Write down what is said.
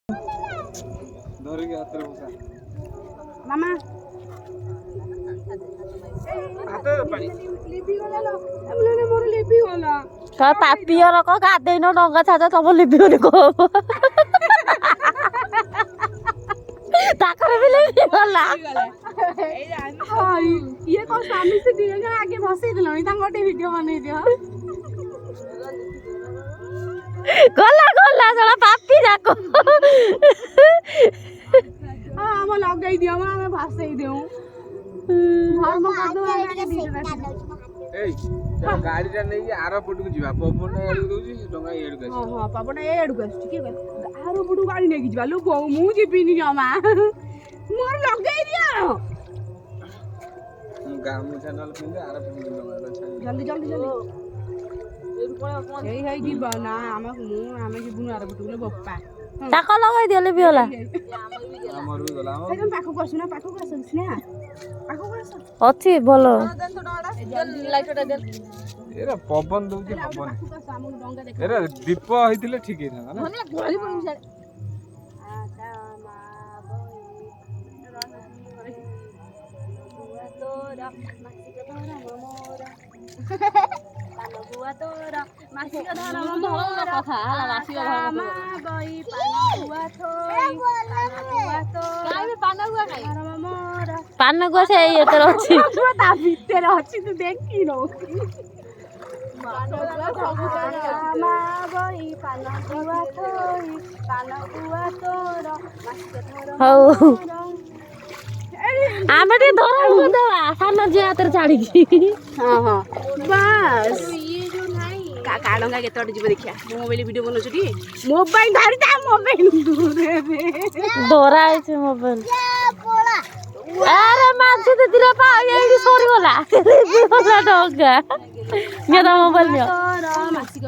ଧରିକି ହାତରେ ବସା ମାମା ହାତରେ ପାଣି ମୋର ଲିଭି ଗଲା ପାପିର କ ଗାଧେଇନ ଡଙ୍ଗା ଛାଚ ତମ ଲିଭିବନି କହ ତାକରେ ବି ଲିଭି ଗଲା ଇଏ କଣ ସ୍ୱାମୀ ସେ ଦି ଜଣ ଆଗେ ଭସେଇ ଦେଲଣି ତାଙ୍କ ଗୋଟେ ଭିଡିଓ ବନେଇ ଦିଅ ଗଲା ଗଲା ଜଳା ପାପି ଯାକ ଆମ ଲଗେଇ ଦିଅ ଆମେ ଭସେଇ ଦେଉ ଧର୍ମ କରିଦଉ ଆମେ ଆଗେ ଦି ଜଣ ଏଇ ଗାଡିଟା ନେଇକି ଆର ପଟକୁ ଯିବା ପବନ ଏଡକୁ ଦଉଛି ଡଙ୍ଗା ଏଡକୁ ଆସିବ ହଁ ପବନ ଏ ଆଡକୁ ଆସୁଛି କିଏ କହିଲା ଆର ପଟକୁ ଗାଡି ନେଇକି ଯିବା ଲୋ ବୋଉ ମୁଁ ଯିବିନି ଜମା ମୋର ଲଗେଇ ଦିଅ ମୁଁ ଗାମୁଛା ନହେଲେ ପିନ୍ଧେ ଆର ପଟକୁ ଡଙ୍ଗା ଛାଡି ଜଲ୍ଦି ଜଲ୍ଦି ଜଲ୍ଦି ହେଇ ହେଇ ଯିବ ନା ଆମେ ଯିବୁନି ଆର ପଟକୁ ଲୋ ବୋପା ତାକ ଲଗାଇ ଦିଅ ଲିଭି ଗଲା ଆମର ବି ଗଲା ଆମର ତମେ ପାଖକୁ ଆସ ସ୍ନେହା ପାଖକୁ ଆସ ଅଛି ଭଲ ଏରା ପବନ ଦଉଛି ହବନି ପାଖକୁ ଆସ ଆମକୁ ଡଙ୍ଗା ଦେଖା ଏରା ଦୀପ ହେଇଥିଲେ ଠିକ ହେଇଥାନ୍ତା ନା ପାନ ଗୁଆ ସେ ଏତରେ ଅଛି ତା ଭିତରେ ଅଛି ତୁ ଦେଖିନୁ ହଉ ଆମେ ଟିକେ ଧରକୁ ଦେବା ସାନ ଝିଅ ହାତରେ ଛାଡିକି ହଁ ହଁ ବାସ୍ କାଡଙ୍ଗା କେତେ ବାଟ ଯିବ ଦେଖିଆ ମୋ ମୋବାଇଲ ଭିଡିଓ ବନଉଛୁ ଟି ମୋବାଇଲ ଧରି ତା ମୋବାଇଲ ଧରା ହେଇଛି ମୋବାଇଲ ଆରେ ମାଝି ଦିଦିର ପା ଏଇଠି ସରିଗଲା ଡଙ୍ଗା ନିଅ ତମ ମୋବାଇଲ ନିଅ